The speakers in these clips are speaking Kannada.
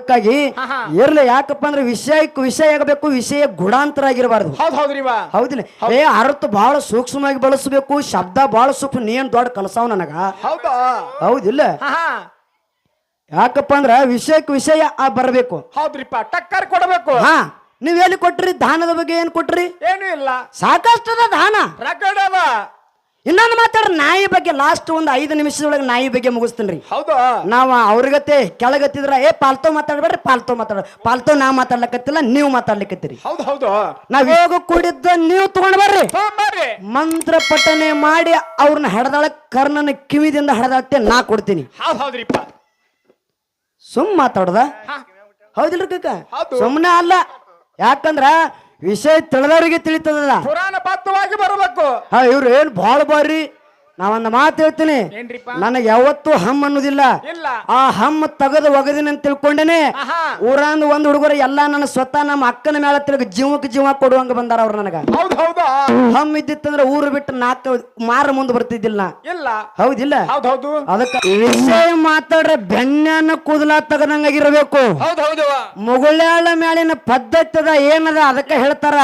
ಅದಕ್ಕಾಗಿ ಇರ್ಲಿ. ಯಾಕಪ್ಪ ಅಂದ್ರೆ ವಿಷಯಕ್ಕೆ ವಿಷಯ ಆಗಬೇಕು, ವಿಷಯ ಗುಣಾಂತರ ಆಗಿರಬಾರ್ದು. ಹೌದಿಲ್ಲ? ಅರ್ಥ ಬಹಳ ಸೂಕ್ಷ್ಮವಾಗಿ ಬಳಸಬೇಕು, ಶಬ್ದ ಬಹಳ ಸೂಕ್ಷ್ಮ. ನೀನ್ ದೊಡ್ಡ ಕಲಸಾವ್ ನನಗ, ಹೌದಿಲ್ಲ? ಯಾಕಪ್ಪ ಅಂದ್ರ ವಿಷಯಕ್ಕೆ ವಿಷಯ ಬರಬೇಕು. ಹೌದ್ರಿಪ್ಪ, ಟಕ್ಕರ್ ಕೊಡಬೇಕು. ನೀವ್ ಎಲ್ಲಿ ಕೊಟ್ರಿ? ದಾನದ ಬಗ್ಗೆ ಏನ್ ಕೊಟ್ರಿ? ಏನು ಇಲ್ಲ, ಸಾಕಷ್ಟದ ದಾನ. ರಗಡ್ ಅದ. ಇನ್ನೊಂದು ಮಾತಾಡ್ರ ನಾಯಿ ಬಗ್ಗೆ. ಲಾಸ್ಟ್ ಒಂದು 5 ನಿಮಿಷದೊಳಗೆ ನಾಯಿ ಬಗ್ಗೆ ಮುಗಿಸ್ತೀನಿ. ಹೌದಾ? ನಾವ್ ಅವ್ರಿಗತ್ತೆ ಕೆಳಗತ್ತಿದ್ರ ಪಾಲ್ತೋ ಮಾತಾಡ್ಬೇಡ್ರಿ, ಪಾಲ್ತೋ ನಾ ಮಾತಾಡ್ಲಕತ್ತಿಲ್ಲ, ನೀವು ಮಾತಾಡ್ಲಿಕ್ಕತ್ತೀರಿ. ಹೌದು. ನಾವ್ ಯೋಗ ಕೂಡಿದ್ದ ನೀವು ತಗೊಂಡ್ ಬರ್ರಿ, ಮಂತ್ರ ಪಠನೆ ಮಾಡಿ ಅವ್ರನ್ನ ಹಡದಾಳ ಕರ್ಣನ ಕಿವಿದಿಂದ ಹಡದಾಳ್ತೆ ನಾ ಕೊಡ್ತೀನಿ. ಹೌದ್ರಿಪ್ಪ, ಸುಮ್ ಮಾತಾಡ್ದ. ಹೌದಿಲ್ರಿ ಕಕ್ಕ? ಸುಮ್ನೆ ಅಲ್ಲ. ಯಾಕಂದ್ರ ವಿಷಯ ತಿಳಿದವರಿಗೆ ತಿಳಿತದ, ಪುರಾಣ ಬದ್ಧವಾಗಿ ಬರಬೇಕು. ಇವ್ರು ಏನ್ ಬಾಳ ಬಾರಿ. ನಾವೊಂದು ಮಾತು ಹೇಳ್ತೀನಿ, ನನಗೆ ಯಾವತ್ತೂ ಹಮ್ ಅನ್ನೋದಿಲ್ಲ. ಆ ಹಮ್ ತಗದು ಒಗದಿನ ಅಂತ ತಿಳ್ಕೊಂಡೇನೆ. ಊರಂದು ಒಂದ್ ಹುಡುಗರು ಎಲ್ಲಾ ನನ್ನ ಸ್ವತಃ ನಮ್ಮ ಅಕ್ಕನ ಮೇಲೆ ತಿರುಗಿ ಜೀವಕ್ಕೆ ಜೀವ ಕೊಡುವಂಗ ಬಂದಾರ ಅವ್ರು ನನಗ. ಹಮ್ ಇದ್ದಿತ್ತಂದ್ರೆ ಊರು ಬಿಟ್ಟು 4 ಮಾರ ಮುಂದೆ ಬರ್ತಿದ್ದಿಲ್ಲ. ಹೌದಿಲ್ಲ? ಅದಕ್ಕೆ ವಿಷಯ ಮಾತಾಡ್ರೆ ಬೆಣ್ಣೆನ್ನ ಕೂದಲ ತಗದಂಗಾಗಿರ್ಬೇಕು. ಮುಗುಳ್ಯಾಳ ಮೇಲಿನ ಪದ್ಧತಿ ಅದ ಏನದ ಅದಕ್ಕೆ ಹೇಳ್ತಾರ,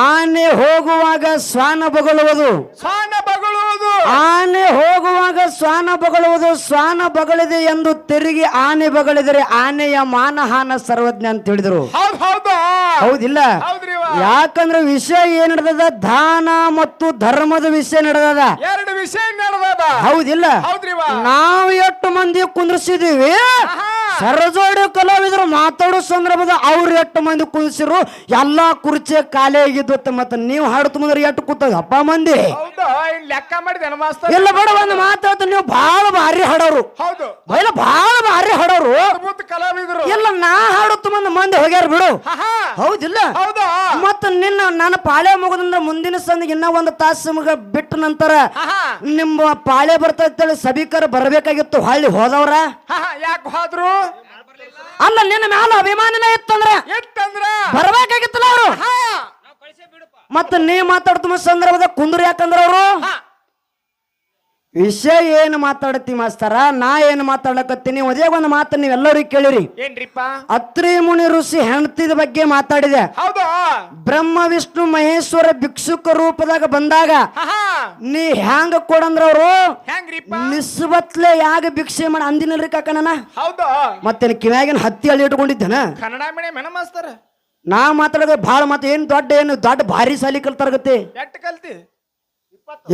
ಆನೆ ಹೋಗುವಾಗ ಶ್ವಾನ ಬಗಳುವುದು, ಆನೆ ಹೋಗುವಾಗ ಶ್ವಾನ ಬಗಳುವುದು, ಶ್ವಾನ ಬಗಳಿದೆ ಎಂದು ತಿರುಗಿ ಆನೆ ಬಗಳಿದರೆ ಆನೆಯ ಮಾನಹಾನ ಸರ್ವಜ್ಞ ಅಂತ ಹೇಳಿದ್ರು. ಹೌದಿಲ್ಲ? ಯಾಕಂದ್ರೆ ವಿಷಯ ಏನ್ ನಡೆದದ? ದಾನ ಮತ್ತು ಧರ್ಮದ ವಿಷಯ ನಡೆದದ. 2 ವಿಷಯ ನಡೆದದ. ಹೌದಿಲ್ಲ? ನಾವು 8 ಮಂದಿ ಕುಂದ್ರಿಸಿದೀವಿ. ಸರಜೋಡಿ ಕಲಾವಿದರು ಮಾತಾಡೋ ಸಂದರ್ಭದ ಅವ್ರು 8 ಮಂದಿ ಕುಂದಿಸಿರು. ಎಲ್ಲಾ ಕುರ್ಚಿ ಖಾಲಿ ಆಗಿದ್ದು. ಮತ್ತೆ ನೀವು ಹಾಡು ತುಂಬಿದ್ರೆ 8 ಕೂತದ ಅಪ್ಪ ಮಂದಿ. ಲೆಕ್ಕ ಮಾಡಿದೆ ಇಲ್ಲ ಬೇಡ, ಒಂದು ಮಾತಾಡ್ತ ನೀವು ಬಹಳ ಭಾರಿ ಹಾಡೋರು. ಬಹಳ ಭಾರಿ ಹಾಡೋರು ಕಲಾವಿದರು. ಇಲ್ಲ ನಾ ಹಾಡುತ್ತ ಮಂದಿ ಹೋಗ್ಯಾರ ಬಿಡು. ಹೌದಿಲ್ಲ? ಮತ್ತ ನಿನ್ನ ನನ್ನ ಪಾಳೆ ಮುಗಿದ್ರ ಮುಂದಿನ ಸಂದಿಗೆ ಇನ್ನ 1 ತಾಸು ಬಿಟ್ಟ ನಂತರ ನಿಮ್ಮ ಪಾಳೆ ಬರ್ತೈತೆ ಸಭಿಕರ ಬರ್ಬೇಕಾಗಿತ್ತು. ಹಳ್ಳಿ ಹೋದವ್ರ ಯಾಕೆ ಹೋದ್ರು? ಅಲ್ಲ ನಿನ್ನ ಮ್ಯಾಲ ಅಭಿಮಾನಿನ ಇತ್ತಂದ್ರ ಬರ್ಬೇಕಾಗಿತ್ತಲ್ಲ ಅವರು. ಮತ್ತ ನೀ ಮಾತಾಡ್ತ ಸಂದರ್ಭದ ಕುಂದ್ರ ಯಾಕಂದ್ರ ಅವರು ವಿಷಯ ಏನು ಮಾತಾಡತಿ ಮಾಸ್ತರ, ನಾ ಏನು ಮಾತಾಡಕತ್ತೀನಿ. ಅದೇ ಒಂದು ಮಾತು ನೀವೆಲ್ಲರೂ ಕೇಳಿರಿ. ಅತ್ರಿ ಮುನಿ ಋಷಿ ಹೆಂಡತಿದ ಬಗ್ಗೆ ಮಾತಾಡಿದೆ. ಬ್ರಹ್ಮ ವಿಷ್ಣು ಮಹೇಶ್ವರ ಭಿಕ್ಷುಕ ರೂಪದಾಗ ಬಂದಾಗ ನೀ ಹ್ಯಾಂಗ ಕೊಡಂದ್ರ ಅವರು ನಿಸ್ಬತ್ಲೆ ಯಾಗ ಭಿಕ್ಷೆ ಮಾಡಿ ಅಂದಿನಲ್ರಿ ಕಾಕನ. ಮತ್ತೇನು ಕಿವ್ಯಾಗಿನ ಹತ್ತಿ ಹಳ್ಳಿ ಇಟ್ಕೊಂಡಿದ್ದೇನ? ಕನ್ನಡ ಮೀಡಿಯಂ ಮಾಸ್ತರ. ನಾ ಮಾತಾಡೋದು ಭಾಳ ಮಾತು. ಏನು ದೊಡ್ಡ ಭಾರಿ ಸಾಲಿ ಕಲ್ತಾರಗತ್ತೆ.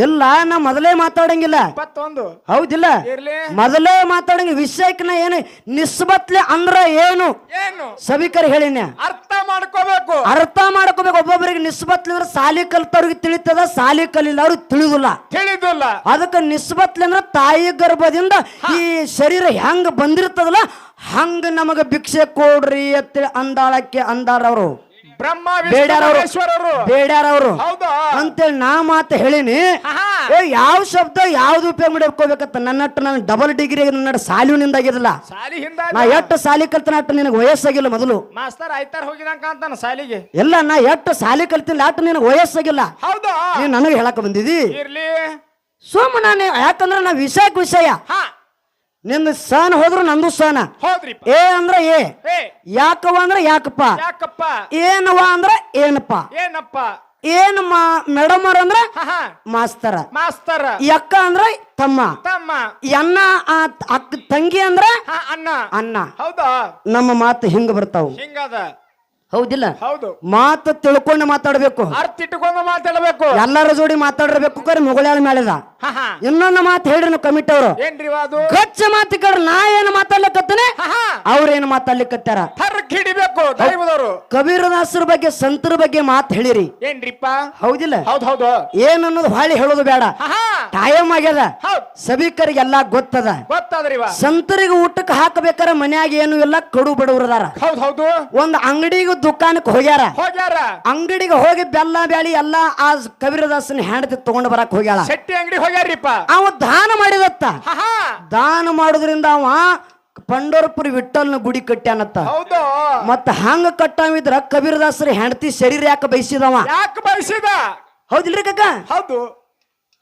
ಇಲ್ಲ ನಾ ಮೊದಲೇ ಮಾತಾಡಂಗಿಲ್ಲ. ಹೌದಿಲ್ಲ? ಮೊದಲೇ ಮಾತಾಡಂಗ ವಿಷಯಕ್ಕೆ ನಾ ಏನು ನಿಸ್ಬತ್ಲೆ ಅಂದ್ರ ಏನು ಸಭಿಕರ ಹೇಳಿನ ಅರ್ಥ ಮಾಡ್ಕೋಬೇಕು. ಒಬ್ಬೊಬ್ಬರಿಗೆ ನಿಸ್ಬತ್ಲೆ ಅಂದ್ರೆ ಸಾಲಿ ಕಲ್ತವ್ರಿಗೆ ತಿಳಿತದ, ಸಾಲಿ ಕಲಿಲ್ಲ ಅವ್ರಿಗೆ ತಿಳಿದಿಲ್ಲ. ಅದಕ್ಕೆ ನಿಸ್ಬತ್ಲೆ ಅಂದ್ರೆ ತಾಯಿ ಗರ್ಭದಿಂದ ಈ ಶರೀರ ಹೆಂಗ ಬಂದಿರ್ತದಲ್ಲ ಹಂಗ ನಮಗ ಭಿಕ್ಷೆ ಕೊಡ್ರಿ ಅಂತ ಅಂದಾರವರು. ಬೇಡ್ಯಾರವರು ಅಂತೇಳಿ ನಾ ಮಾತು ಹೇಳಿನಿ. ಯಾವ ಶಬ್ದ ಯಾವ್ದು ಉಪಯೋಗ ಮಾಡ್ಕೋಬೇಕಂತ ನನ್ನಟ್ಟು ನಾನು ಡಬಲ್ ಡಿಗ್ರಿ ನನ್ನ ಸಾಲಿನಿಂದಾಗಿರಲ್ಲ. ನಾ ಎಷ್ಟು ಸಾಲಿ ಕಲ್ತನ ಅಟ್ಟು ನಿನಗೆ ವಯಸ್ಸಾಗಿಲ್ಲ. ಮೊದಲು ಎಲ್ಲ ನಾ ಎಷ್ಟು ಸಾಲಿ ಕಲ್ತಿಲ್ಲ ಅಟ್ಟು ನಿನಗೆ ವಯಸ್ಸಾಗಿಲ್ಲ. ನೀನ್ ನನಗೆ ಹೇಳಕ್ ಬಂದಿದಿ ಸೋಮ. ನಾನು ಯಾಕಂದ್ರೆ ನಾ ವಿಷಯ ನಿಂದು ಸಹನ ಹೋದ್ರು ನಂದು ಸಹನ. ಏ ಅಂದ್ರ ಏ, ಯಾಕವ ಅಂದ್ರ ಯಾಕಪ್ಪ, ಏನವ ಅಂದ್ರ ಏನಪ್ಪ, ಏನು ಮೇಡಮ್ ಅವ್ರ ಅಂದ್ರ ಮಾಸ್ತರ, ಯಕ್ಕ ಅಂದ್ರ ತಮ್ಮ, ಅಣ್ಣ ಅಕ್ಕ ತಂಗಿ ಅಂದ್ರ ಅಣ್ಣ. ನಮ್ಮ ಮಾತು ಹಿಂಗ ಬರ್ತಾವ. ಹೌದಿಲ್ಲ? ಮಾತು ತಿಳ್ಕೊಂಡು ಮಾತಾಡ್ಬೇಕು, ಅರ್ಥ ಇಟ್ಕೊಂಡು ಮಾತಾಡ್ಬೇಕು, ಎಲ್ಲರ ಜೋಡಿ ಮಾತಾಡಿರ್ಬೇಕು. ಕರೆ ಮುಗುಳ್ಯಾಳ ಮೇಳದ ಇನ್ನೊಂದು ಮಾತು ಹೇಳ್ರಿ ಕಮಿಟಿ ಅವರು. ಗಚ್ಚ ಮಾತು ಕೇಳ್ರಿ. ನಾ ಏನು ಮಾತಾಡ್ಲಿಕ್ಕತ್ತೇನೆ ಅವ್ರೇನು ಮಾತಾಡ್ಲಿಕ್ಕತ್ತಾರ. ಕಬೀರದಾಸರ ಬಗ್ಗೆ ಸಂತರ ಬಗ್ಗೆ ಮಾತು ಹೇಳಿರಿ. ಹೌದಿಲ್ಲ? ಏನನ್ನೋದು ಹಾಳಿ ಹೇಳೋದು ಬೇಡ. ಕಾಯಂ ಆಗ್ಯದ. ಸಭಿಕರಿಗೆಲ್ಲ ಗೊತ್ತದ. ಸಂತರಿಗೆ ಊಟಕ್ಕೆ ಹಾಕಬೇಕಾರ ಮನ್ಯಾಗ ಏನು ಇಲ್ಲ, ಕಡು ಬಡವರದಾರ. ಒಂದು ಅಂಗಡಿಗೆ ದುಕಾನಕ್ಕೆ ಹೋಗ್ಯಾರ. ಅಂಗಡಿಗೆ ಹೋಗಿ ಬೆಲ್ಲ ಬ್ಯಾಳಿ ಎಲ್ಲಾ ಆ ಕಬೀರದಾಸನ ಹೆಂಡತಿ ತಗೊಂಡು ಬರಕ್ ಹೋಗ್ಯಾಳ. ಅವ ದಾನ ಮಾಡಿದತ್ತ. ದಾನ ಮಾಡೋದ್ರಿಂದ ಅವ ಪಂಡರಪುರ ವಿಠಲ್ನ ಗುಡಿ ಕಟ್ಟ್ಯಾನತ್ತ. ಮತ್ತ ಹಂಗ ಕಟ್ಟಾವಿದ್ರ ಕಬೀರದಾಸರ ಹೆಂಡತಿ ಶರೀರ ಯಾಕೆ ಬಯಸಿದವ? ಹೌದಿಲ್ರಿ ಕಕ್ಕ?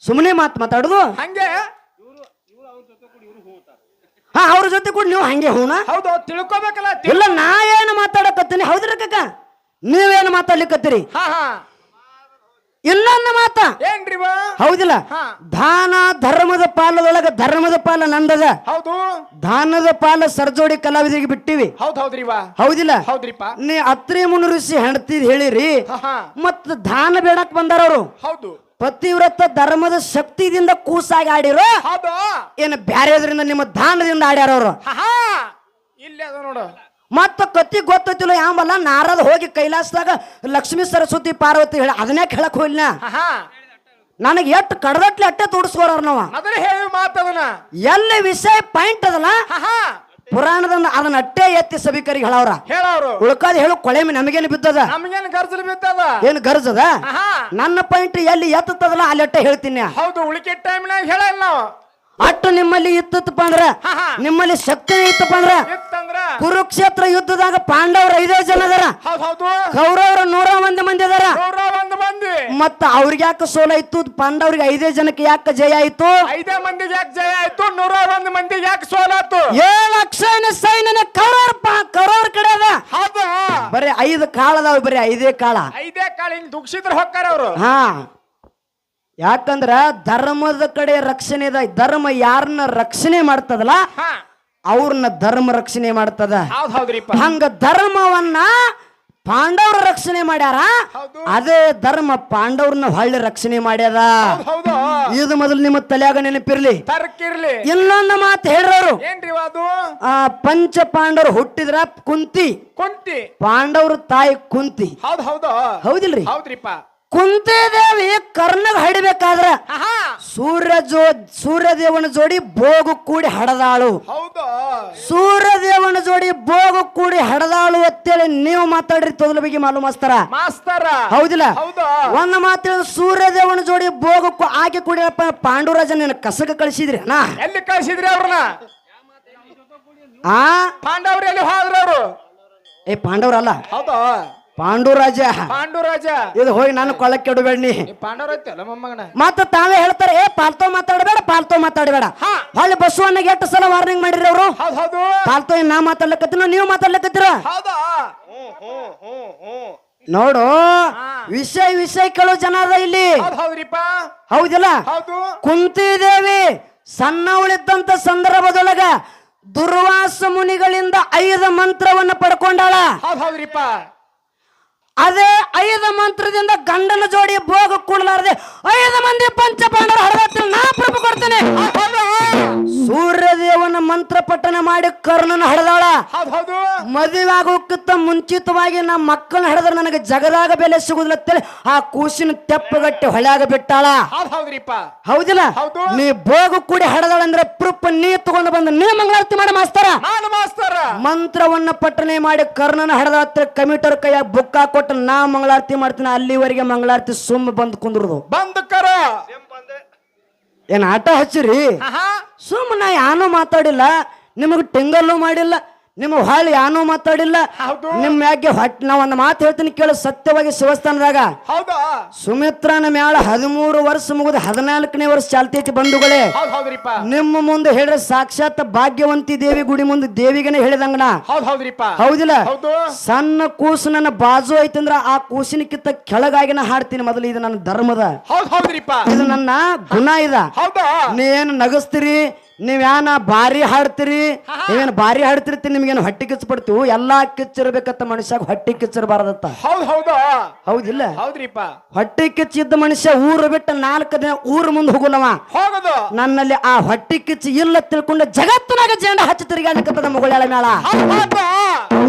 ಸುಮ್ಮನೆ ಮಾತಾಡುದು ಹಂಗೆ. ಹಾ ಅವ್ರ ಜೊತೆ ಕೂಡ ನೀವು ಹಂಗೆ ಹೂನ. ಹೌದು ತಿಳ್ಕೊಬೇಕಲ್ಲ. ಇಲ್ಲ ನಾ ಏನು ಮಾತಾಡಕತ್ತೀನಿ ಹೌದ್ರಿ ಕಕ್ಕ, ನೀವೇನು ಮಾತಾಡ್ಲಿಕ್ಕತ್ತೀರಿ. ಇನ್ನೊಂದು ಮಾತ ಏನ್ರಿ ಹೌದಿಲ್ಲ, ದಾನ ಧರ್ಮದ ಪಾಲದೊಳಗ ಧರ್ಮದ ಪಾಲ ನಂದದ. ಹೌದು, ದಾನದ ಪಾಲ ಸರ್ಜೋಡಿ ಕಲಾವಿದರಿಗೆ ಬಿಟ್ಟಿವಿ. ಹೌದ್ರಿ ಹೌದಿಲ್ಲ, ಹೌದ್ರಿಪ್ಪ. ನೀ ಅತ್ರಿ ಮುನಿ ಋಷಿ ಹೆಣ್ತಿದ್ ಹೇಳಿರಿ, ಮತ್ತ ದಾನ ಬೇಡಕ್ ಬಂದಾರ ಅವರು. ಹೌದು, ಪತಿವ್ರತ ಧರ್ಮದ ಶಕ್ತಿದಿಂದ ಕೂಸಾಗಿ ಆಡಿರೋ ಏನು ಬ್ಯಾರೆದ್ರಿಂದ ನಿಮ್ಮ ದಾನದಿಂದ ಆಡ್ಯಾರ ಅವರು. ಇಲ್ಲೇ ಅದ ನೋಡು. ಮತ್ತ ಕತ್ತಿ ಗೊತ್ತಿಲ್ಲ ಯಾಂಬಲ್ಲ ನಾರದ ಹೋಗಿ ಕೈಲಾಸದಾಗ ಲಕ್ಷ್ಮೀ ಸರಸ್ವತಿ ಪಾರ್ವತಿ ಹೇಳಿ ಅದನ್ನೇ ಹೇಳಕ್ ಹೋಗ್ಲಿನ. ನನಗೆ ಎಷ್ಟು ಕಡದಟ್ಲಿ ಅಟ್ಟೆ ತೋಡಿಸ್ಕೋರ ನಾವ ಹೇಳಿ ಮಾತದನ ಎಲ್ಲಿ ವಿಷಯ ಪಾಯಿಂಟ್ ಅದಲ್ಲ ಪುರಾಣದಿಂದ ಅದನ್ನ ಅಟ್ಟೆ ಎತ್ತಿ ಸಭಿಕರಿಗೆ ಹೇಳವ್ರ. ಉಳ್ಕಾದ ಹೇಳು ಕೊಳೆ ನಮಗೇನು ಬಿದ್ದದ, ನಮಗೇನು ಗರ್ಜಲ್ ಬಿದ್ದದ, ಏನ್ ಗರ್ಜದ. ನನ್ನ ಪಾಯಿಂಟ್ ಎಲ್ಲಿ ಎತ್ತದಲ್ಲ ಅಲ್ಲಿ ಅಟ್ಟೆ ಹೇಳ್ತೀನಿ. ಹೌದು, ಉಳಿಕೆ ಟೈಮ್ನಾಗ ಹೇಳಲ್ಲ ನಾವು. ಅಟ್ಟು ನಿಮ್ಮಲ್ಲಿ ಇತ್ತಪ್ಪ ಅಂದ್ರ, ನಿಮ್ಮಲ್ಲಿ ಶಕ್ತಿ ಇತ್ತಪ್ಪ ಅಂದ್ರ, ಕುರುಕ್ಷೇತ್ರ ಯುದ್ಧದಾಗ ಪಾಂಡವ್ರ 5 ಜನ ಅದಾರ, ಕೌರವ್ರ 101 ಮಂದಿ ಅದಾರ. ಮತ್ತ ಅವ್ರಿಗೆ ಯಾಕೆ ಸೋಲ ಇತ್ತು, ಪಾಂಡವ್ರಿಗೆ 5 ಜನಕ್ಕೆ ಯಾಕೆ ಜಯ ಆಯ್ತು? 5 ಮಂದಿಗೆ ಯಾಕೆ ಜಯ ಆಯ್ತು, 101 ಮಂದಿಗೆ ಯಾಕೆ ಸೋಲಾತು? 7 ಅಕ್ಷಯನ ಸೈನ್ಯನ ಕೌರವ್ರ ಕಡೆ ಅದ. ಬರೀ 5 ಕಾಳ ಅದಾವ, ಬರೀ 5 ಕಾಳ. 5 ಕಾಳ ಹಿಂಗ್ ದುಗ್ಸಿದ್ರ ಹೊಕ್ಕಾರ ಅವ್ರು. ಹಾ, ಯಾಕಂದ್ರ ಧರ್ಮದ ಕಡೆ ರಕ್ಷಣೆ ಇದೆ. ಧರ್ಮ ಯಾರನ್ನ ರಕ್ಷಣೆ ಮಾಡ್ತದಲ್ಲ ಅವ್ರನ್ನ ಧರ್ಮ ರಕ್ಷಣೆ ಮಾಡ್ತದ. ಹಂಗ ಧರ್ಮವನ್ನ ಪಾಂಡವ್ರ ರಕ್ಷಣೆ ಮಾಡ್ಯಾರ, ಅದೇ ಧರ್ಮ ಪಾಂಡವ್ರನ್ನ ಹೊಳ್ಳಿ ರಕ್ಷಣೆ ಮಾಡ್ಯದ. ಇದು ಮೊದಲು ನಿಮ್ಮ ತಲೆಯಾಗ ನೆನಪಿರ್ಲಿ. ಇನ್ನೊಂದು ಮಾತು ಹೇಳ್ರವ್ರು, ಪಂಚ ಪಾಂಡವರು ಹುಟ್ಟಿದ್ರ ಕುಂತಿ, ಪಾಂಡವ್ರ ತಾಯಿ ಕುಂತಿ. ಹೌದಿಲ್ರಿ? ಕುಂತಿದೇವಿ ಕರ್ನಗ್ ಹಡಿಬೇಕಾದ್ರ ಸೂರ್ಯದೇವನ ಜೋಡಿ ಬೋಗು ಕೂಡಿ ಹಡದಾಳು. ಸೂರ್ಯದೇವನ ಜೋಡಿ ಬೋಗು ಕೂಡಿ ಹಡದಾಳು ಅಂತೇಳಿ ನೀವು ಮಾತಾಡ್ರಿ ತೊದಲ ಬಗ್ಗೆ ಮಾಸ್ತರ. ಹೌದಿಲ್ಲ? ಒಂದ್ ಮಾತು ಸೂರ್ಯದೇವನ ಜೋಡಿ ಬೋಗು ಆಕೆ ಕೂಡಿ ಪಾಂಡುರಾಜನ ಕಸಕ ಕಳಿಸಿದ್ರಿ ಅಣ್ಣ. ಎಲ್ಲಿ ಕಳಿಸಿದ್ರಿ ಅವ್ರನ್ನ? ಪಾಂಡವ್ರು ಎಲ್ಲಿ ಹೋದ್ರ ಅವರು? ಪಾಂಡವ್ರಲ್ಲ, ಪಾಂಡುರಾಜ. ಇದು ಹೋಗಿ ನಾನು ಕೊಳ್ಳಕ್ಕೆ ಇಡಬೇಡಿ. ಮತ್ತ ತಾವೇ ಹೇಳ್ತಾರೆ ಪಾಲ್ತೋ ಮಾತಾಡಬೇಡ. ಹೊಳ್ಳಿ ಬಸವಣ್ಣಗೆ ಎಷ್ಟು ಸಲ ವಾರ್ನಿಂಗ್ ಮಾಡಿರಿ ಅವರು. ಪಾಲ್ತೋ ನಾ ಮಾತಾಡ್ಲಕತ್ತೀನ, ನೀವು ಮಾತಾಡ್ಲಕತ್ತೀರ. ನೋಡು, ವಿಷಯ ಕೇಳೋ ಜನ ಅದ ಇಲ್ಲಿ. ಹೌದಿಲ್ಲ? ಕುಂತಿದೇವಿ ಸಣ್ಣವಳಿದ್ದಂತ ಸಂದರ್ಭದೊಳಗ ದುರ್ವಾಸ ಮುನಿಗಳಿಂದ 5 ಮಂತ್ರವನ್ನ ಪಡ್ಕೊಂಡಾಳ. ಅದೇ 5 ಮಂತ್ರದಿಂದ ಗಂಡನ ಜೋಡಿ ಭೋಗ ಕೂಡಲಾರದೆ 5 ಮಂದಿ ಪಂಚ ಪಾಂಡವರು ಹಡದತ್ರ ನಾ ಪ್ರಭು ಕೊಡ್ತೇನೆ. ಸೂರ್ಯದೇವನ ಮಂತ್ರ ಪಠನ ಮಾಡಿ ಕರ್ಣನ ಹಡದಾಳ. ಮದುವೆ ಆಗೋಕ್ಕಿಂತ ಮುಂಚಿತವಾಗಿ ನಮ್ಮ ಮಕ್ಕಳನ್ನ ಹಡದ್ರೆ ನನಗೆ ಜಗದಾಗ ಬೆಲೆ ಸಿಗುದಿಲ್ಲ ಆ ಕೂಸಿನ ತೆಪ್ಪಗಟ್ಟಿ ಹೊಳ್ಯಾಗ ಬಿಟ್ಟಾಳ. ಹೌದಿಲ್ಲ? ನೀ ಭೋಗ ಕೂಡಿ ಹಡದಾಳ ಅಂದ್ರೆ ಪ್ರೂಫ್ ನೀ ತಗೊಂಡು ಬಂದು ನೀ ಮಂಗಳಾರತಿ ಮಾಡಿ ಮಾಸ್ತರ. ಮಂತ್ರವನ್ನ ಪಠನೆ ಮಾಡಿ ಕರ್ಣನ ಹಡದಾತ್ರ ಕಮಿಟರ್ ಕೈಯಾಗ ಬುಕ್ ಹಾಕೊಟ್ಟು ನಾ ಮಂಗಳಾರತಿ ಮಾಡ್ತೀನಿ. ಅಲ್ಲಿವರೆಗೆ ಮಂಗಳಾರತಿ ಸುಮ್ಮ ಬಂದ್ ಕುಂದ್ರದು. ಏನ್ ಆಟ ಹಚ್ಚಿರಿ? ಸುಮ್ಮನ ಯಾನೂ ಮಾತಾಡಿಲ್ಲ, ನಿಮಗ್ ಟಿಂಗಲ್ಲು ಮಾಡಿಲ್ಲ, ನಿಮ್ಮ ಹಾಳು ಯಾನೂ ಮಾತಾಡಿಲ್ಲ. ನಿಮ್ ಮ್ಯಾಗೆ ನಾ ಒಂದು ಮಾತು ಹೇಳ್ತೀನಿ ಕೇಳು. ಸತ್ಯವಾಗಿ ಶಿವಸ್ಥಾನದಾಗ ಸುಮಿತ್ರನ ಮ್ಯಾಳ 13 ವರ್ಷ ಮುಗಿದ 14ನೇ ವರ್ಷ ಚಾಲ್ತೈತಿ ಬಂಧುಗಳೇ. ನಿಮ್ಮ ಮುಂದೆ ಹೇಳ್ರೆ ಸಾಕ್ಷಾತ್ ಭಾಗ್ಯವಂತಿ ದೇವಿ ಗುಡಿ ಮುಂದೆ ದೇವಿಗೆನೆ ಹೇಳಿದಂಗನ. ಹೌದಿಲ್ಲ? ಸಣ್ಣ ಕೂಸು ನನ್ನ ಬಾಜು ಐತಂದ್ರ ಆ ಕೂಸಿನಕ್ಕಿಂತ ಕೆಳಗಾಗಿನ ಹಾಡ್ತೀನಿ ಮೊದಲು. ಇದು ನನ್ನ ಧರ್ಮದ, ಇದು ನನ್ನ ಗುಣ ಇದ. ನೀವೇನು ನಗಸ್ತೀರಿ, ನೀವ್ಯಾನ ಬಾರಿ ಹಾಡ್ತೀರಿ, ನೀವೇನು ಬಾರಿ ಹಾಡ್ತಿರ್ತೀರಿ, ನಿಮ್ಗೇನು ಹೊಟ್ಟಿ ಕಿಚ್ಚು ಪಡ್ತೀವಿ. ಎಲ್ಲಾ ಕಿಚ್ಚಿರ್ಬೇಕತ್ತ ಮನುಷ್ಯ, ಹೊಟ್ಟಿ ಕಿಚ್ಚಿರಬಾರದತ್ತ. ಹೌದಿಲ್ಲ? ಹೊಟ್ಟಿ ಕಿಚ್ಚಿದ್ದ ಮನುಷ್ಯ ಊರು ಬಿಟ್ಟ 4 ದಿನ ಊರು ಮುಂದೆ ಹೋಗಲ್ಲವ. ನನ್ನಲ್ಲಿ ಆ ಹೊಟ್ಟಿ ಕಿಚ್ಚು ಇಲ್ಲ ತಿಳ್ಕೊಂಡು ಜಗತ್ತಿನಾಗ ಜೆಂಡ ಹಚ್ಚಿ ತಿರುಗಾಡಕತ್ತದ ಮಗಳ ಮೇಳ.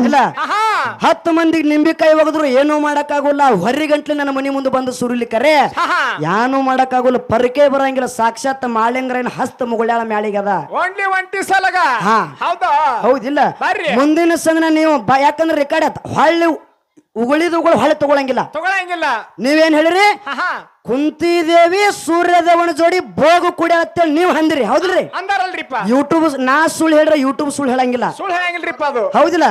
ಇಲ್ಲ 10 ಮಂದಿಗೆ ನಿಂಬಿಕಾಯಿ ಒಗದ್ರು ಏನೂ ಮಾಡಕ್ಕಾಗೋಲ್ಲ. ಹೊರಿಗಂಟ್ಲಿ ನನ್ನ ಮನಿ ಮುಂದೆ ಬಂದು ಸುರಿಲಿಕ್ಕರೆ ಯಾನೂ ಮಾಡಕ್ಕಾಗೋಲ್ಲ. ಪರಕೆ ಬರಂಗಿಲ್ಲ. ಸಾಕ್ಷಾತ್ ಮಾಳಿಂಗರನ ಹಸ್ತ ಮುಗುಳ್ಯಾಳ ಮ್ಯಾಳಿಗೆ ಅದ. ಹೌದಿಲ್ಲ? ಮುಂದಿನ ಸಂದಿನ ನೀವು ಯಾಕಂದ್ರೆ ರೆಕಾರ್ಡ್ ಆತ ಹೊಳ್ಳಿ ಉಗುಳಿದುಗಳು ಹೊಳೆ ತಗೊಳಂಗಿಲ್ಲ. ನೀವೇನ್ ಹೇಳಿರಿ? ಕುಂತಿದೇವಿ ಸೂರ್ಯದೇವನ ಜೋಡಿ ಭೋಗ ಕುಡಿ ಅಂತೇಳಿ ನೀವ್ ಅಂದಿರಿ. ಹೌದ್ರಿ? ಯೂಟ್ಯೂಬ್ ನಾ ಸುಳ್ಳು ಹೇಳ್ರೆ ಯೂಟ್ಯೂಬ್ ಸುಳ್ಳು ಹೇಳಂಗಿಲ್ಲ. ಹೌದಿಲ್ಲ?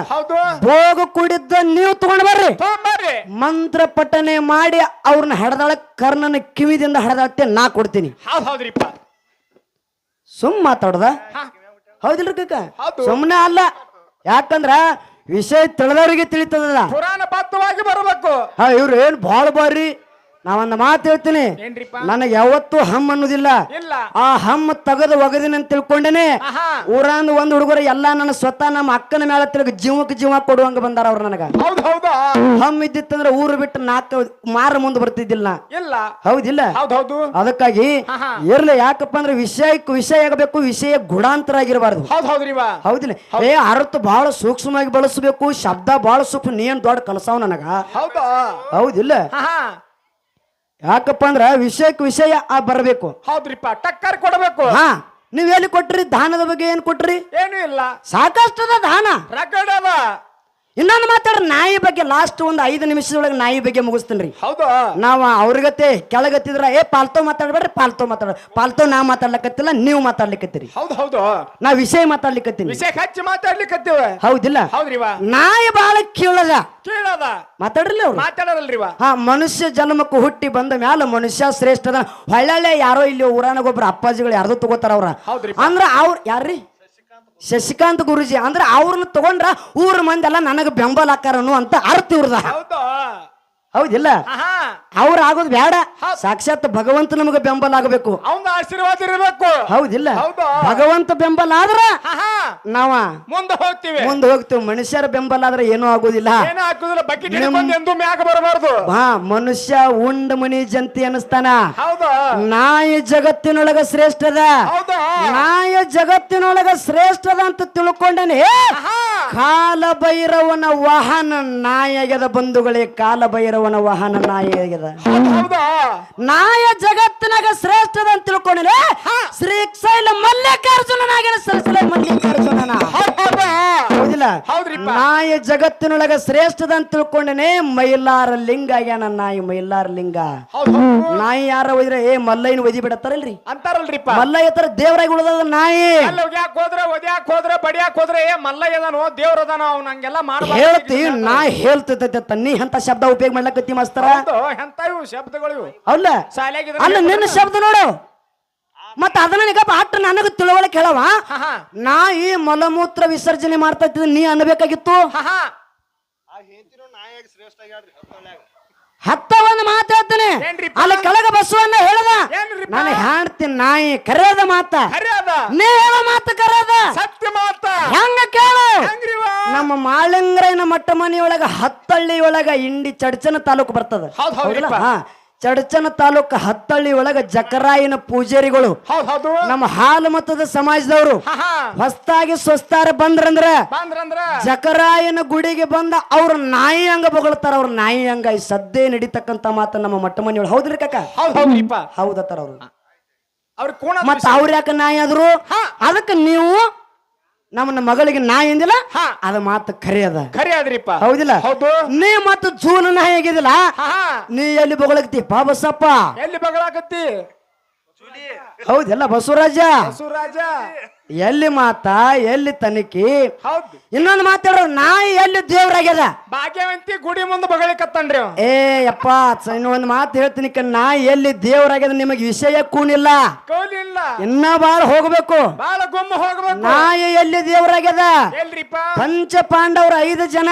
ಭೋಗ ಕುಡಿದ್ದ ನೀವು ತಗೊಂಡ್ ಬರ್ರಿ. ಮಂತ್ರ ಪಠನೆ ಮಾಡಿ ಅವ್ರನ್ನ ಹಡದಾಳ ಕರ್ಣನ ಕಿವಿದಿಂದ ಹಡದಾಳ್ತೆ ನಾ ಕೊಡ್ತೀನಿ. ಸುಮ್ ಮಾತಾಡ್ದ? ಹೌದಿಲ್ರಿ ಕಕ್ಕ ಸುಮ್ಮನೆ ಅಲ್ಲ ಯಾಕಂದ್ರ ವಿಷಯ ತಿಳಿದವರಿಗೆ ತಿಳಿತದ ಪುರಾಣ ಬದ್ಧವಾಗಿ ಬರಬೇಕು ಇವ್ರು ಏನ್ ಬಾಳ ಬಾರಿ ನಾವೊಂದು ಮಾತು ಹೇಳ್ತೀನಿ ನನಗೆ ಯಾವತ್ತೂ ಹಮ್ ಅನ್ನೋದಿಲ್ಲ ಆ ಹಮ್ ತೆಗೆದು ಒಗದಿನ ಅಂತ ತಿಳ್ಕೊಂಡೇನೆ ಊರಂದ ಒಂದ್ ಹುಡುಗರು ಎಲ್ಲಾ ನನ್ನ ಸ್ವತಃ ನಮ್ಮ ಅಕ್ಕನ ಮೇಳ ತಿರುಗಿ ಜೀವಕ್ಕೆ ಜೀವ ಕೊಡುವಂಗ ಬಂದಾರ ಅವ್ರು ನನಗ ಹಮ್ ಇದ್ದಿತ್ತಂದ್ರೆ ಊರು ಬಿಟ್ಟು ನಾಲ್ಕು ಮಾರ ಮುಂದೆ ಬರ್ತಿದ್ದಿಲ್ಲ ಹೌದಿಲ್ಲ ಅದಕ್ಕಾಗಿ ಇರ್ಲಿ ಯಾಕಪ್ಪ ಅಂದ್ರೆ ವಿಷಯಕ್ಕೆ ವಿಷಯ ಆಗಬೇಕು ವಿಷಯ ಗುಣಾಂತರ ಆಗಿರಬಾರ್ದು ಹೌದಿಲ್ಲ ಅರ್ಥ ಬಹಳ ಸೂಕ್ಷ್ಮವಾಗಿ ಬಳಸಬೇಕು ಶಬ್ದ ಬಹಳ ಸೂಕ್ಷ್ಮ ನೀನ್ ದೊಡ್ಡ ಕಲಸಾವ್ ನನಗ ಹೌದಿಲ್ಲ ಯಾಕಪ್ಪ ಅಂದ್ರ ವಿಷಯಕ್ಕೆ ವಿಷಯ ಬರಬೇಕು ಹೌದ್ರಿಪ್ಪ ಟಕ್ಕರ್ ಕೊಡಬೇಕು ನೀವ್ ಎಲ್ಲಿ ಕೊಟ್ರಿ ದಾನದ ಬಗ್ಗೆ ಏನ್ ಕೊಟ್ರಿ ಏನು ಇಲ್ಲ ಸಾಕಷ್ಟದ ದಾನ ರಗಡ ಅದ ಇನ್ನೊಂದು ಮಾತಾಡ್ರ ನಾಯಿ ಬಗ್ಗೆ ಲಾಸ್ಟ್ ಒಂದು 5 ನಿಮಿಷದೊಳಗೆ ನಾಯಿ ಬಗ್ಗೆ ಮುಗಿಸ್ತೇನ್ರಿ ಹೌದಾ ನಾವ ಅವ್ರಿಗತ್ತೆ ಕೆಳಗತ್ತಿದ್ರ ಪಾಲ್ತೋ ಮಾತಾಡ್ಬೇಡ್ರಿ ಪಾಲ್ತೋ ನಾ ಮಾತಾಡ್ಲಿಕ್ಕತ್ತಿಲ್ಲ ನೀವು ಮಾತಾಡ್ಲಿಕ್ಕತ್ತೀರಿ ಹೌದು ನಾ ವಿಷಯ ಮಾತಾಡ್ಲಿಕ್ಕತ್ತೀನಿ ವಿಷಯ ಹಚ್ಚಿ ಮಾತಾಡ್ಲಿಕ್ಕತ್ತೀವ ಹೌದಿಲ್ಲ ಹೌದ್ರಿವಾ ನಾಯಿ ಬಾಳ ಕೇಳದ ಮಾತಾಡ್ರಲ್ಲ ಅವ್ರು ಮಾತಾಡಲ್ರಿವಾ ಮನುಷ್ಯ ಜನ್ಮಕ್ಕೂ ಹುಟ್ಟಿ ಬಂದ ಮ್ಯಾಲ ಮನುಷ್ಯ ಶ್ರೇಷ್ಠದ ಹೊಳ್ಳೆ ಯಾರೋ ಇಲ್ಲಿ ಊರಾನಾಗ ಒಬ್ರು ಅಪ್ಪಾಜಿಗಳು ಯಾರ್ದು ತಗೋತಾರ ಅವ್ರ ಅಂದ್ರ ಅವ್ರ ಯಾರ್ರಿ ಶಶಿಕಾಂತ್ ಗುರುಜಿ ಅಂದ್ರೆ ಅವ್ರನ್ನ ತಗೊಂಡ್ರ ಊರ ಮಂದಿ ಎಲ್ಲ ನನಗ ಬೆಂಬಲ ಹಾಕಾರನು ಅಂತ ಅರ್ಥ ಇವ್ರದ ಹೌದಿಲ್ಲ ಅವ್ರ ಆಗೋದು ಬೇಡ ಸಾಕ್ಷಾತ್ ಭಗವಂತ ನಮಗ ಬೆಂಬಲ ಆಗಬೇಕು ಅವನ ಆಶೀರ್ವಾದ ಇರಬೇಕು ಹೌದಿಲ್ಲ ಭಗವಂತ ಬೆಂಬಲ ಆದ್ರ ನಾವ ಮುಂದೆ ಹೋಗ್ತೀವಿ ಮನುಷ್ಯರ ಬೆಂಬಲ ಆದ್ರೆ ಏನೂ ಆಗೋದಿಲ್ಲ ಮನುಷ್ಯ ಉಂಡ ಮನಿ ಜಂತಿ ಅನಿಸ್ತಾನ ನಾಯಿ ಜಗತ್ತಿನೊಳಗ ಶ್ರೇಷ್ಠದ ನಾಯಿ ಜಗತ್ತಿನೊಳಗ ಶ್ರೇಷ್ಠದ ಅಂತ ತಿಳ್ಕೊಂಡೇನೆ ಕಾಲ ಭೈರವನ ವಾಹನ ನಾಯಿಯಾಗ್ಯದ ಬಂಧುಗಳೇ ಕಾಲ ಭೈರವನ ವಾಹನ ನಾಯಿಯಾಗ್ಯದ ನಾಯ ಜಗತ್ತಿನಾಗ ಶ್ರೇಷ್ಠದ ಅಂತ ತಿಳ್ಕೊಂಡೇನೆ ಶ್ರೀಶೈಲ ಮಲ್ಲಿಕಾರ್ಜುನನಾಗ್ಯಾನ ಸರಸಲ ಮಲ್ಲಿಕಾರ್ಜುನನ ಹೌದಿಲ್ಲ ನಾಯ ಜಗತ್ತಿನೊಳಗ ಶ್ರೇಷ್ಠದ ಅಂತ ತಿಳ್ಕೊಂಡೇನೆ ಮೈಲಾರ ಲಿಂಗ ಆಗ್ಯಾನ ನಾಯಿ ಮೈಲಾರ ಲಿಂಗ ನಾಯಿ ಯಾರ ಒಯ್ದ್ರೆ ಮಲ್ಲಯ್ಯನ ಒದಿ ಬಿಡತ್ತಾರಲ್ರಿ ಅಂತಾರಲ್ರಿ ಮಲ್ಲಯ್ಯ ತರ ದೇವರಾಗಿ ಉಳಿದ ನಾಯಿ ಹೋದ್ರೆ ಬಡಿಯಾಕ್ ಹೋದ್ರೆ ಮಲ್ಲಯ್ಯದನೋ ದೇವ್ರದನ ಅವ್ನ ಹಂಗೆಲ್ಲ ಹೇಳ್ತಿ ನಾ ಹೇಳ್ತೈತೆ ನೀ ಅಂತ ಶಬ್ದ ಉಪಯೋಗ ಮಾಡ್ಲಕತ್ತಿ ಮಾಸ್ತರ ಶಬ್ದಗಳು ಅಲ್ಲ ಅಲ್ಲ ನಿನ್ನ ಶಬ್ದ ನೋಡು ಮತ್ತ ಅದನ್ನ ಅಟ್ಟ ನನಗ ತಿಳುವಳಿಕೆ ಹೇಳವ ನಾ ಈ ಮಲಮೂತ್ರ ವಿಸರ್ಜನೆ ಮಾಡ್ತಾ ಇದ್ದ ನೀ ಅನ್ಬೇಕಾಗಿತ್ತು ಹತ್ತವನ್ನ ಮಾತಾಡ್ತೇನೆ ಅಲ್ಲಿ ಕೆಳಗ ಬಸವನ್ನ ಹೇಳದ ನಾನು ಹೇಳ್ತೀನಿ ನಾಯಿ ಕರೆಯದ ಮಾತ ನೀ ಹೇಳೋ ಮಾತು ಕರೆಯದ ಸತ್ಯ ಮಾತ ಹೆಂಗ ಕೇಳು ನಮ್ಮ ಮಾಳಿಂಗ್ರಯ್ಯನ ಮಟ್ಟ ಮನೆಯೊಳಗ ಹತ್ತಳ್ಳಿ ಒಳಗ ಇಂಡಿ ಚಡ್ಚನ ತಾಲೂಕು ಬರ್ತದ ಚಡಚನ ತಾಲೂಕು ಹತ್ತಳ್ಳಿ ಒಳಗ ಜಕರಾಯನ ಪೂಜಾರಿಗಳು ನಮ್ಮ ಹಾಲು ಮತದ ಸಮಾಜದವರು ಹೊಸ್ತಾಗಿ ಸ್ವಸ್ತಾರ ಬಂದ್ರಂದ್ರ ಜಕರಾಯನ ಗುಡಿಗೆ ಬಂದ ಅವ್ರ ನಾಯಿ ಹಂಗ ಬೊಗಳ್ತಾರ ಅವ್ರ ನಾಯಿ ಹಂಗ ಈ ಸದ್ದೇ ನಡೀತಕ್ಕಂತ ಮಾತ ನಮ್ಮ ಮಟ್ಟ ಮನೆಯೊಳಗೆ ಹೌದ್ರಿ ಕಾಕ ಹೌದತ್ತಾರ ಅವ್ರು ಮತ್ತ ಅವ್ರ ಯಾಕ ನಾಯಿ ಆದ್ರು ಅದಕ್ಕೆ ನೀವು ನಮ್ಮ ಮಗಳಿಗೆ ನಾಯಿ ಎಂದಿಲ್ಲ ಅದ ಮಾತು ಖರೆಯದ್ರಿಪ್ಪ ಹೌದಿಲ್ಲ ನೀ ಮತ್ತ ಜೂನ ನಾಯಿ ಆಗಿದಿಲ್ಲ ನೀ ಎಲ್ಲಿ ಬೊಗಳಕ್ತಿ ಬಸಪ್ಪ ಎಲ್ಲಿ ಬಗಳಾಕತ್ತಿ ಹೌದಿಲ್ಲ ಬಸವರಾಜ ಎಲ್ಲಿ ಮಾತ ಎಲ್ಲಿ ತನಿಖಿ ಇನ್ನೊಂದು ಮಾತಾಡ್ರ ನಾಯಿ ಎಲ್ಲಿ ದೇವ್ರಾಗ್ಯದ ಭಾಗ್ಯವಂತಿ ಗುಡಿ ಮುಂದೆ ಬಗಳಿಕತ್ತನ್ರಿ ಯಪ್ಪ ಇನ್ನೊಂದು ಮಾತು ಹೇಳ್ತೀನಿ ನಾಯಿ ಎಲ್ಲಿ ದೇವ್ರಾಗ್ಯದ ನಿಮಗೆ ವಿಷಯ ಕೂನಿಲ್ಲ ಇನ್ನ ಬಾಳ ಹೋಗ್ಬೇಕು ನಾಯಿ ಎಲ್ಲಿ ದೇವ್ರಾಗ್ಯದ ಪಂಚ ಪಾಂಡವರು 5 ಜನ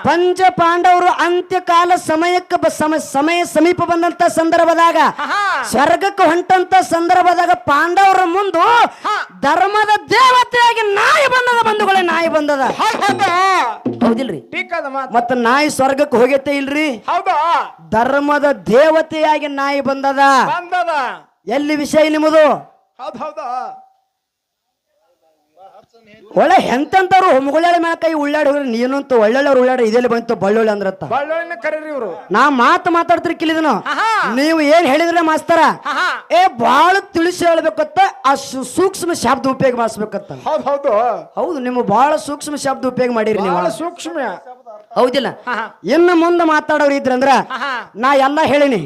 ಪಂಚ ಪಾಂಡವರು ಅಂತ್ಯಕಾಲ ಸಮಯಕ್ಕೆ ಸಮಯ ಸಮೀಪ ಬಂದಂತ ಸಂದರ್ಭದಾಗ ಸ್ವರ್ಗಕ್ಕೆ ಹೊಂಟಂತ ಸಂದರ್ಭದಾಗ ಪಾಂಡವರ ಮುಂದೆ ಧರ್ಮದ ದೇವತೆಯಾಗಿ ನಾಯಿ ಬಂದದ ಬಂಧುಗಳೇ ನಾಯಿ ಬಂದದ ಹೌದಿಲ್ರಿ ಮತ್ತ ನಾಯಿ ಸ್ವರ್ಗಕ್ಕೆ ಹೋಗೈತೆ ಇಲ್ರಿ ಧರ್ಮದ ದೇವತೆಯಾಗಿ ನಾಯಿ ಬಂದದ ಎಲ್ಲಿ ವಿಷಯ ನಿಮ್ಮದು ಒಳ್ಳೆ ಎಂತಂತಾರು ಮುಗುಳ್ಯಾಳ ಮ್ಯಾಲ ಕೈ ಉಳ್ಳಾಡಿ ಹೋಗ್ರಿ ನೀನಂತೂ ಒಳ್ಳೆಯವ್ರು ಉಳ್ಳಾಡಿ ಇದೆಲ್ಲ ಬಂತು ಬಳ್ಳೊಳ್ಳಿ ಅಂದ್ರತ್ತ ನಾ ಮಾತಾಡ್ತಿರಿ ಕಿಲಿದನು ನೀವು ಏನ್ ಹೇಳಿದ್ರೆ ಮಾಸ್ತರ ಬಾಳ ತಿಳಿಸಿ ಹೇಳ್ಬೇಕತ್ತ ಆ ಸೂಕ್ಷ್ಮ ಶಬ್ದ ಉಪಯೋಗ ಮಾಡಿಸ್ಬೇಕತ್ತ ಹೌದು ನಿಮ್ಮ ಬಹಳ ಸೂಕ್ಷ್ಮ ಶಬ್ದ ಉಪಯೋಗ ಮಾಡಿರಿ ನೀವು ಸೂಕ್ಷ್ಮ ಹೌದಿಲ್ಲ ಇನ್ನು ಮುಂದೆ ಮಾತಾಡೋರು ಇದ್ರಂದ್ರ ನಾ ಎಲ್ಲ ಹೇಳಿನಿ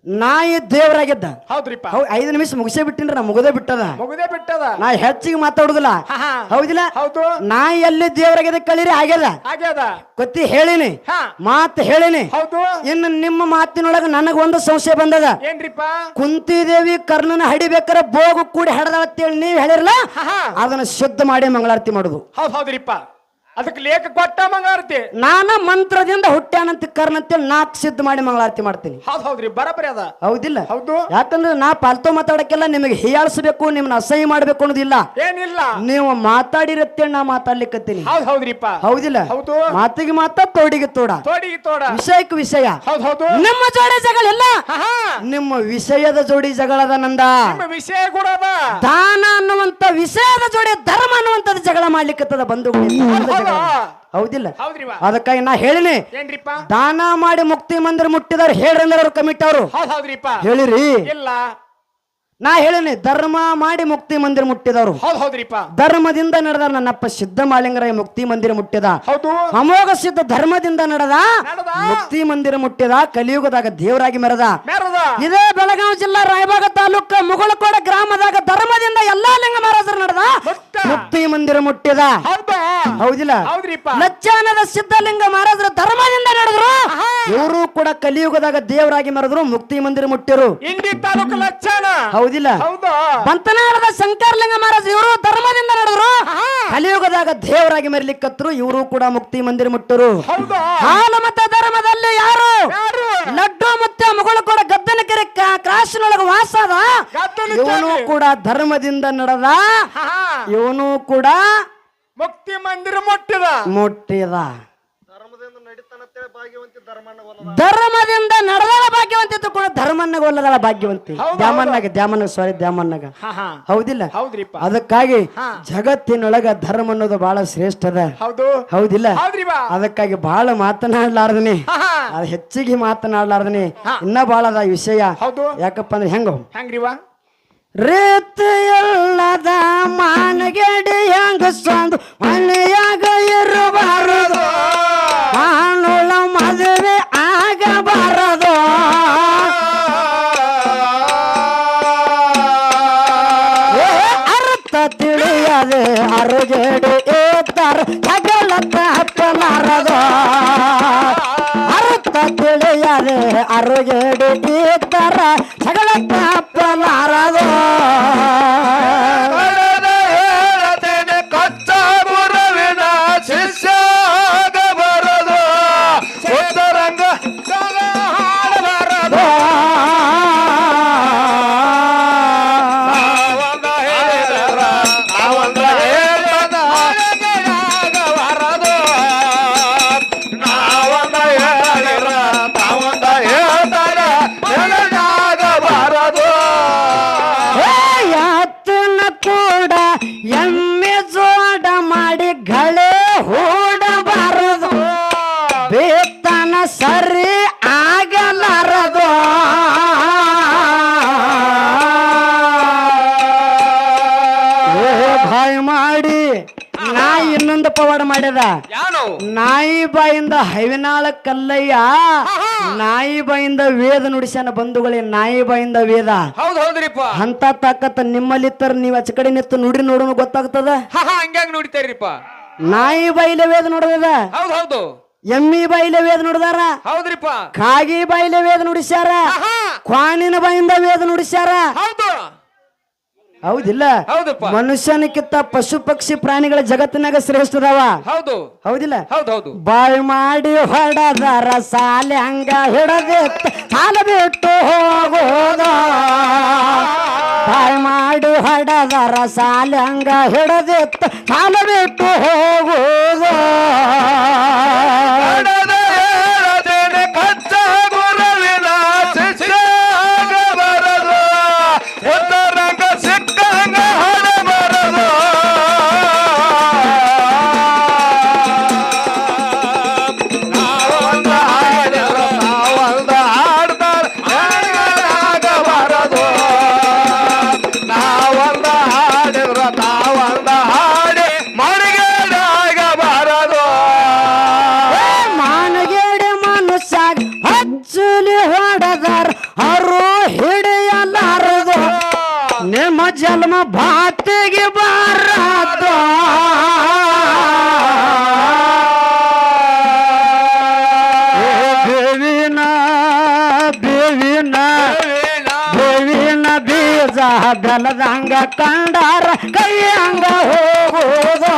ನಾಯಿ ದೇವರಾಗಿದ್ದ. ಹೌದ್ರಿಪ್ಪ. 5 ನಿಮಿಷ ಮುಗಿಸೇ ಬಿಟ್ಟಿನ್ರಿ, ನಾ ಮುಗದೇ ಬಿಟ್ಟದ. ನಾ ಹೆಚ್ಚಿಗೆ ಮಾತಾಡುದಿಲ್ಲ. ಹೌದಿಲ್ಲ? ಹೌದು. ನಾಯಿ ಎಲ್ಲಿ ದೇವರಾಗಿದ್ದ ಕಳೀರಿ ಆಗ್ಯದ. ಗೊತ್ತಿ ಹೇಳಿನಿ, ಮಾತು ಹೇಳಿನಿ. ಇನ್ನು ನಿಮ್ಮ ಮಾತಿನೊಳಗ ನನಗ ಒಂದು ಸಂಶಯ ಬಂದದ. ಏನ್ರಿಪ್ಪ? ಕುಂತಿದೇವಿ ಕರ್ಣನ ಹಡಿಬೇಕಾರೆ ಬೋಗು ಕೂಡಿ ಹಡದಾಳತ್ತೇಳಿ ನೀವ್ ಹೇಳಿರಲ್ಲ, ಅದನ್ನ ಶುದ್ಧ ಮಾಡಿ ಮಂಗಳಾರತಿ ಮಾಡುದು. ಹೌದ್ರಿಪ್ಪ. ಅದಕ್ಕೆ ಲೇಖ ಕೊಟ್ಟ ಮಂಗಳಾರತಿ. ನಾನ ಮಂತ್ರದಿಂದ ಹುಟ್ಟ್ಯಾನಂತ ಕರ್ಣಂತೇಳಿ 4 ಸಿದ್ಧ ಮಾಡಿ ಮಂಗಳಾರತಿ ಮಾಡ್ತೀನಿ. ಹೌದ್ರಿ, ಬರಬರಿ ಅದ. ಹೌದಿಲ್ಲ? ಹೌದು. ಯಾಕಂದ್ರೆ ನಾ ಪಾಲ್ತು ಮಾತಾಡಕ್ಕೆಲ್ಲ ನಿಮಗೆ ಹೀಯಾಳಿಸಬೇಕು, ನಿಮ್ನ ಅಸಹ್ಯ ಮಾಡ್ಬೇಕು ಅನ್ನೋದಿಲ್ಲ. ಏನಿಲ್ಲ, ನೀವು ಮಾತಾಡಿರತ್ತೇಳಿ ನಾ ಮಾತಾಡ್ಲಿಕ್ಕತ್ತೀನಿ. ಹೌದ್ರಿಪ್ಪ. ಹೌದಿಲ್ಲ? ಹೌದು. ಮಾತಿಗೆ ಮಾತ, ತೋಡಿಗೆ ತೋಡ, ವಿಷಯಕ್ಕೆ ವಿಷಯ. ಹೌದು. ನಿಮ್ಮ ಜೋಡಿ ಜಗಳ ಇಲ್ಲ, ನಿಮ್ಮ ವಿಷಯದ ಜೋಡಿ ಜಗಳದ ನಂದ. ವಿಷಯ ಕೂಡ ಅದ. ದಾನ ಅನ್ನುವಂತ ವಿಷಯದ ಜೋಡಿ ಧರ್ಮ ಅನ್ನುವಂಥದ್ದು ಜಗಳ ಮಾಡ್ಲಿಕ್ಕತ್ತದ ಬಂಧುಗಳು. ಹೌದಿಲ್ಲ? ಅದಕ್ಕಾಗಿ ನಾ ಹೇಳಿನಿ, ದಾನ ಮಾಡಿ ಮುಕ್ತಿ ಮಂದಿರ ಮುಟ್ಟಿದಾರ ಹೇಳ್ರಿ ಅಂದ್ರೆ ಕಮಿಟಿ ಅವರು ಹೇಳಿರಿ. ನಾ ಹೇಳಿನಿ, ಧರ್ಮ ಮಾಡಿ ಮುಕ್ತಿ ಮಂದಿರ ಮುಟ್ಟಿದವರು. ಧರ್ಮದಿಂದ ನಡೆದ ನನ್ನಪ್ಪ ಸಿದ್ಧ ಮಾಲಿಂಗರಾಯ ಮುಕ್ತಿ ಮಂದಿರ ಮುಟ್ಟಿದ. ಅಮೋಘ ಸಿದ್ಧ ಧರ್ಮದಿಂದ ನಡೆದ ಮುಕ್ತಿ ಮಂದಿರ ಮುಟ್ಟಿದ. ಕಲಿಯುಗದಾಗ ದೇವರಾಗಿ ಮೆರೆದ. ಇದೇ ಬೆಳಗಾವಿ ಜಿಲ್ಲಾ ರಾಯಬಾಗ ತಾಲೂಕ ಮುಗಳಕೋಡ ಗ್ರಾಮದಾಗ ಧರ್ಮದಿಂದ ಎಲ್ಲಾ ಲಿಂಗ ಮಹಾರಾಜರು ನಡೆದ ಮುಕ್ತಿ ಮಂದಿರ ಮುಟ್ಟಿದ. ಹೌದಿಲ್ಲ? ಲಚ್ಚಾನದ ಸಿದ್ಧಲಿಂಗ ಮಹಾರಾಜರ ಧರ್ಮದಿಂದ ನಡೆದ್ರು. ಇವರು ಕೂಡ ಕಲಿಯುಗದಾಗ ದೇವರಾಗಿ ಮೆರೆದ್ರು, ಮುಕ್ತಿ ಮಂದಿರ ಮುಟ್ಟಿರು. ಹೌದಿಲ್ಲ? ಬಂತನಾಳದ ಶಂಕರಲಿಂಗ ಮಹಾರಾಜ್ ಇವರು ಧರ್ಮದಿಂದ ನಡೆದ್ರು. ಕಲಿಯುಗದಾಗ ದೇವರಾಗಿ ಮೆರಲಿಕ್ಕತ್ರು. ಇವರು ಕೂಡ ಮುಕ್ತಿ ಮಂದಿರ ಮುಟ್ಟರು. ಹಾಲು ಮತ ಧರ್ಮದಲ್ಲಿ ಯಾರು? ಲಡ್ಡು ಮುತ್ಯ ಮುಗಳು ಕೂಡ ಗದ್ದನಕೆರೆ ಕ್ರಾಶಿನೊಳಗ ವಾಸದ. ಇವನು ಕೂಡ ಧರ್ಮದಿಂದ ನಡೆದ. ಇವನು ಕೂಡ ಮುಕ್ತಿ ಮಂದಿರ ಮುಟ್ಟಿದ. ಧರ್ಮದಿಂದ ನಡೆದಳ ಭಾಗ್ಯವಂತಿ ಕೂಡ ಧರ್ಮನ್ನಗೊಲ್ಲದಳ ಭಾಗ್ಯವಂತಿ. ದ್ಯಾಮನ್ನಗ. ಹೌದಿಲ್ಲ? ಅದಕ್ಕಾಗಿ ಜಗತ್ತಿನೊಳಗ ಧರ್ಮ ಅನ್ನೋದು ಬಹಳ ಶ್ರೇಷ್ಠ ಅದ. ಹೌದಿಲ್ಲ? ಅದಕ್ಕಾಗಿ ಬಹಳ ಮಾತನಾಡ್ಲಾರ್ದನಿ, ಅದು ಹೆಚ್ಚಿಗೆ ಮಾತನಾಡ್ಲಾರ್ದನಿ, ಇನ್ನ ಬಹಳ ಅದ ವಿಷಯ. ಯಾಕಪ್ಪ ಅಂದ್ರೆ ಹೆಂಗ್ರಿವಾ ರೀತಿಯಲ್ಲದ ಮಾನಗೆಡಿ ಹೆಂಗ ಸ್ವಂದು ಮನೆಯಾಗ ಇರಬಾರದು, ಮಾನುಳ ಮದುವೆ ಆಗಬಾರದು. ಅರ್ಥ ತಿಳಿಯದೆ ಅರುಗೇಡಿ ಏತರ ಜಗಲತ್ತ ಹತ್ತಲಾರದು. ಅರ್ಥ ತಿಳಿಯದೆ ಅರುಗೇಡಿ ಏತರ ಜಗಲತ್ತ ಹತ್ತಲಾರದು. ಎಮ್ಮೆ ಜೋಡ ಮಾಡಿ ಗಳೇ ಹೂಡಬಾರದು, ಬೇತನ ಸರಿ ಆಗಲಾರದು. ಬಾಯಿ ಮಾಡಿ ನಾಯಿ ಇನ್ನೊಂದು ಪವಾಡ ಮಾಡ್ಯದ. ನಾಯಿ ಬಾಯಿಂದ ಹೈವಿನಾಳ ಕಲ್ಲಯ್ಯ ನಾಯಿ ಬಾಯಿಂದ ವೇದ ನುಡಿಸ್ಯಾನ. ಬಂಧುಗಳೇ, ನಾಯಿ ಬಾಯಿಂದ ವೇದ. ಅಂತ ತಾಕತ್ತ ನಿಮ್ಮಲ್ಲಿತ್ತರ ನೀವ್ ಆಚ ಕಡೆ ನಿತ್ತು ನುಡಿ ನೋಡೋಣ ಗೊತ್ತಾಗ್ತದ. ನೋಡಿತಾರಿಪ್ಪ. ನಾಯಿ ಬಾಯಿಲೆ ವೇದ ನೋಡದ. ಎಮ್ಮಿ ಬಾಯಿಲೆ ವೇದ ನೋಡಿದಾರ. ಕಾಗಿ ಬಾಯಿಲೆ ವೇದ ನುಡಿಸ್ಯಾರ. ಕ್ವಾಣಿನ ಬಾಯಿಂದ ವೇದ ನುಡಿಸ್ಯಾರ. ಹೌದಿಲ್ಲ? ಮನುಷ್ಯನಕ್ಕಿಂತ ಪಶು ಪಕ್ಷಿ ಪ್ರಾಣಿಗಳ ಜಗತ್ತಿನಾಗ ಶ್ರೇಷ್ಠದವ. ಹೌದಿಲ್ಲ? ಬಾಯಿ ಮಾಡಿ ಹೊಡೆದರ ಸಾಲೆ ಹಂಗ ಹಿಡದಿತ್ತ ಸಾಲ ಬಿಟ್ಟು ಹೋಗೋದ. ಬಾಯಿ ಮಾಡಿ ಹೊಡೆದರ ಸಾಲೆ ಹಂಗ ಹಿಡದಿತ್ತ ಸಾಲ ಬಿಟ್ಟು ಹೋಗೋದ. ಬೆಲದಂಗ ಕಂಡಾರ ಕೈಯಂಗ ಹೋಗುವುದು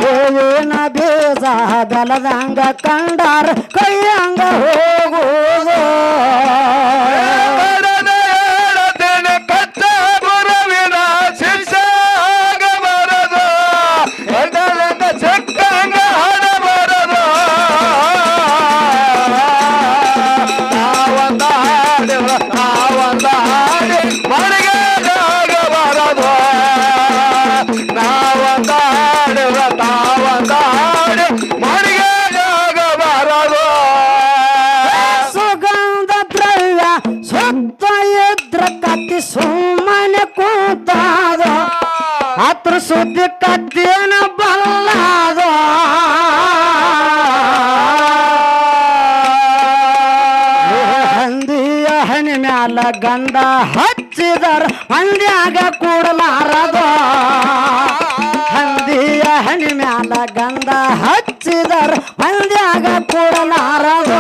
ಬೇವಿನ ಬೀಜ ಬೆಲದಂಗ ಕಂಡಾರ ಕೈಯಂಗ ಹೋಗುವುದು ಸುಗಂಧ ದ್ರವ್ಯ ಸುತ್ತ ಇದ್ರ ಕತ್ತಿ ಸುಮ್ಮನೆ ಕೂತಾದ ಅತ್ರ ಸುದ್ದಿ ಕತ್ತೇನ ಬಲ್ಲಾದ ಹಂದಿಯ ಹನಿ ಮ್ಯಾಲ ಗಂಧ ಹಚ್ಚಿದರ ಮಂದ್ಯಾಗ ಕೂಡಲಾರದ ಹಂದಿಯ ಹನಿ ಮ್ಯಾಲ ಗಂಧ ಹಚ್ಚಿದರ ಮಂದ್ಯಾಗ ಕೂಡಲಾರದ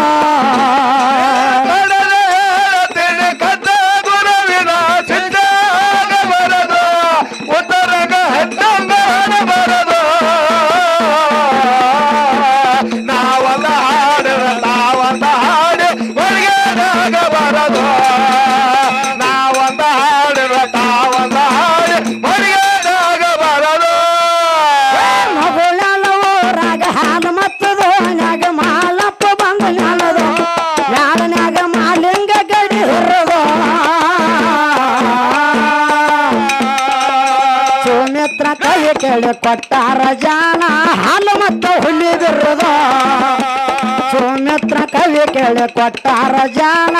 ಕೇಳಿ ಕೊಟ್ಟಾರ ಜಾನ ಹಾಲು ಮತ್ತ ಹುಲಿ ಬಿರ್ರದ ಸೌಮಿತ್ರ ಕವಿ ಕೇಳಿ ಕೊಟ್ಟಾರ ಜಾನ